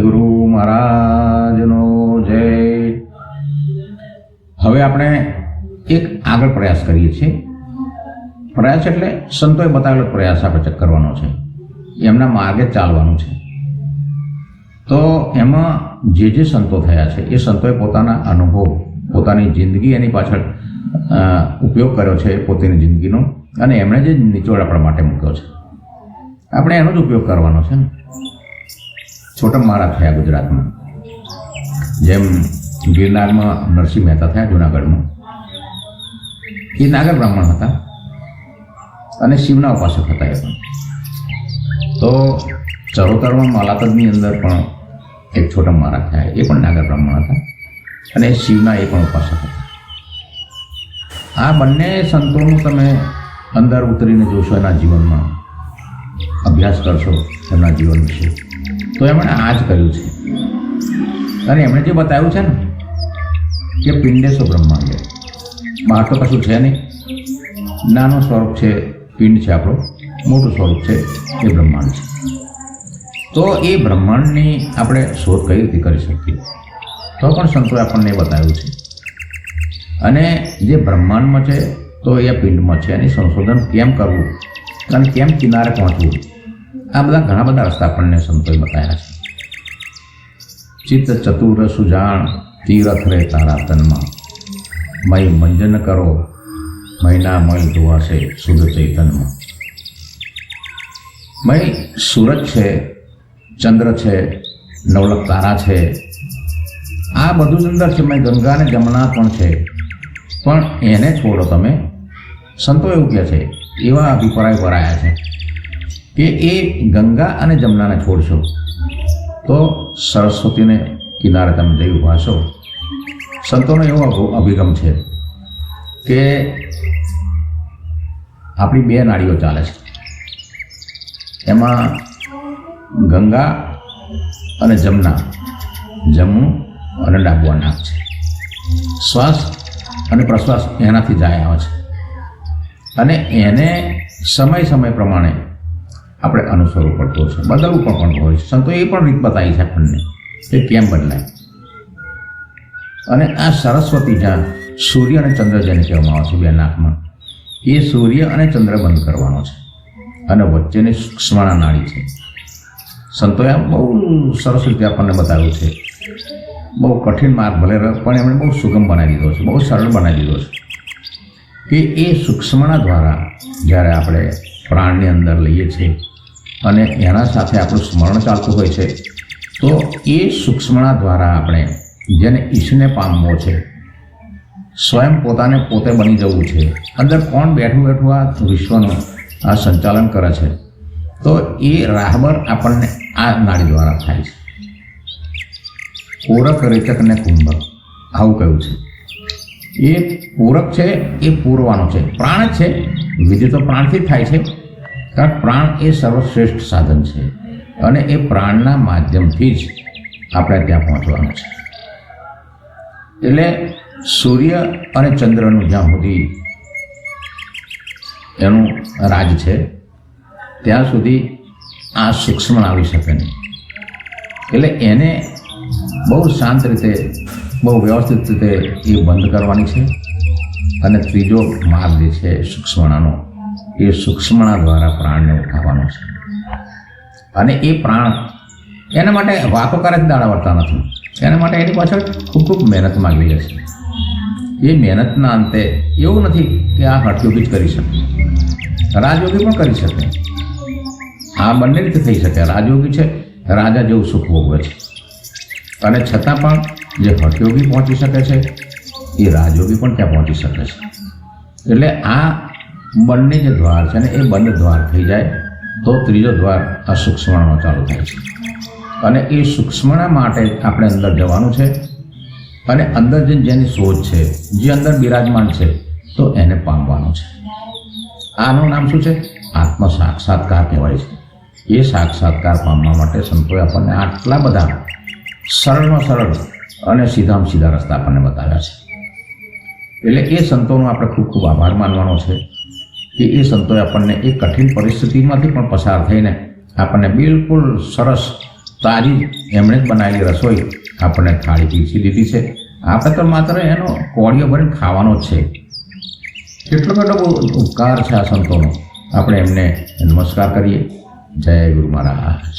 ગુરુ મહારાજનો જય. હવે આપણે એક આગળ પ્રયાસ કરીએ છીએ. પ્રયાસ એટલે સંતોએ બતાવેલો પ્રયાસ આપણે કરવાનો છે, એમના માર્ગે ચાલવાનું છે. તો એમાં જે જે સંતો થયા છે એ સંતોએ પોતાના અનુભવ, પોતાની જિંદગી એની પાછળ ઉપયોગ કર્યો છે, પોતાની જિંદગીનો, અને એમણે જે નિચોડ આપણા માટે મૂક્યો છે આપણે એનો જ ઉપયોગ કરવાનો છે ને. છોટા મહારાજ થયા ગુજરાતમાં, જેમ ગિરનારમાં નરસિંહ મહેતા થયા જુનાગઢમાં. એ નાગર બ્રાહ્મણ હતા અને શિવના ઉપાસક હતા. એ પણ તો ચરોતરમાં માલાતજની અંદર પણ એક છોટા મહારાજ થયા, એ પણ નાગર બ્રાહ્મણ હતા અને શિવના એ પણ ઉપાસક હતા. આ બંને સંતોનું તમે અંદર ઉતરીને જોશો, એના જીવનમાં અભ્યાસ કરશો એમના જીવન વિશે, તો એમણે આ જ કર્યું છે. અને એમણે જે બતાવ્યું છે ને કે પિંડેશો બ્રહ્માંડે, બહાર તો કશું છે નહીં, નાનું સ્વરૂપ છે, પિંડ છે આપણો, મોટું સ્વરૂપ છે એ બ્રહ્માંડ છે. તો એ બ્રહ્માંડની આપણે શોધ કઈ રીતે કરી શકીએ, તો પણ સંતોએ આપણને એ બતાવ્યું છે. અને જે બ્રહ્માંડમાં છે તો એ પિંડમાં છે, એની સંશોધન કેમ કરવું અને કેમ કિનારે પહોંચવું, આ બધા ઘણા બધા રસ્તા આપણને સંતોએ બતાવ્યા છે. ચિત્ત ચતુર સુજાણ તીરથ રે તારા તનમાં, મય મંજન કરો મહિના મય ધોવાશે શુદ્ધ ચૈતનમાં. મય સૂરજ છે, ચંદ્ર છે, નવલખ તારા છે, આ બધું જ અંદર છે. મય ગંગા અને જમુના પણ છે, પણ એને છોડો તમે. સંતો એવું કહે છે, એવા અભિપ્રાય કરાયા છે કે એ ગંગા અને જમુનાને છોડશો તો સરસ્વતીને કિનારે તમે જઈ ઊભા છો. સંતોનો એવો અભિગમ છે કે આપણી બે નાળીઓ ચાલે છે, એમાં ગંગા અને જમુના, જમણું અને ડાબું નાક છે. શ્વાસ અને પ્રશ્વાસ એનાથી જાય આવે છે, અને એને સમય પ્રમાણે આપણે અનુસરવું પડતું છે, બદલવું પણ હોય છે. સંતો એ પણ રીત બતાવી છે આપણને કે કેમ બદલાય. અને આ સરસ્વતી, જ્યાં સૂર્ય અને ચંદ્ર જેને કહેવામાં આવે છે બે નાકમાં, એ સૂર્ય અને ચંદ્ર બંધ કરવાનો છે અને વચ્ચેની સૂક્ષ્મણા નાળી છે. સંતોએ બહુ સરસ રીતે આપણને બતાવ્યું છે. બહુ કઠિન માર્ગ ભલે પણ એમણે બહુ સુગમ બનાવી દીધો છે, બહુ સરળ બનાવી દીધો છે કે એ સૂક્ષ્મણા દ્વારા જ્યારે આપણે પ્રાણની અંદર લઈએ છીએ અને એના સાથે આપણું સ્મરણ ચાલતું હોય છે, તો એ સૂક્ષ્મણા દ્વારા આપણે જેને ઈશને પામવો છે, સ્વયં પોતાને પોતે બની જવું છે, અંદર કોણ બેઠું આ વિશ્વનું આ સંચાલન કરે છે, તો એ રાહબર આપણને આ નાડી દ્વારા થાય છે. પૂરક, રેચક ને કુંભક, આવું કહ્યું છે. એ પૂરક છે, એ પૂરવાનો છે. પ્રાણ જ છે, વિધિ તો પ્રાણથી જ થાય છે, કારણ પ્રાણ એ સર્વશ્રેષ્ઠ સાધન છે અને એ પ્રાણના માધ્યમથી જ આપણે ત્યાં પહોંચવાનું છે. એટલે સૂર્ય અને ચંદ્રનું જ્યાં સુધી એનું રાજ છે ત્યાં સુધી આ સૂક્ષ્મ આવી શકે નહીં. એટલે એને બહુ શાંત રીતે, બહુ વ્યવસ્થિત રીતે એ બંધ કરવાની છે. અને ત્રીજો માર્ગ જે છે સૂક્ષ્મણાનો, એ સૂક્ષ્મણા દ્વારા પ્રાણને ઉઠાવવાનો છે. અને એ પ્રાણ એના માટે વાતો કરે દાડા વળતા નથી, એના માટે એની પાછળ ખૂબ મહેનત માગવી જશે. એ મહેનતના અંતે એવું નથી કે આ હઠયોગી જ કરી શકે, રાજયોગી પણ કરી શકે. આ બંને રીતે થઈ શકે. રાજયોગી છે, રાજા જેવું સુખ ભોગવે છે, અને છતાં પણ જે હઠયોગી પહોંચી શકે છે એ રાજયોગી પણ ત્યાં પહોંચી શકે છે. એટલે આ બંને જે દ્વાર છે ને, એ બંને દ્વાર થઈ જાય તો ત્રીજો દ્વાર આ સૂક્ષ્મણાનો ચાલુ થાય છે. અને એ સૂક્ષ્મણા માટે આપણે અંદર જવાનું છે, અને અંદર જેની શોધ છે, જે અંદર બિરાજમાન છે, તો એને પામવાનું છે. આનું નામ શું છે? આત્મ સાક્ષાત્કાર કહેવાય છે. એ સાક્ષાત્કાર પામવા માટે સંતોએ આપણને આટલા બધા સરળમાં સરળ અને સીધામાં સીધા રસ્તા આપણને બતાવ્યા છે. એટલે એ સંતોનો આપણે ખૂબ આભાર માનવાનો છે કે એ સંતોએ આપણને એ કઠિન પરિસ્થિતિમાંથી પણ પસાર થઈને આપણને બિલકુલ સરસ તાજી એમણે જ બનાવેલી રસોઈ આપણને થાળી પીરસી દીધી છે. આપણે તો માત્ર એનો કોળીઓ ભરીને ખાવાનો જ છે. કેટલો બધો ઉપકાર છે આ સંતોનો. આપણે એમને નમસ્કાર કરીએ. જય ગુરુ મહારાજ.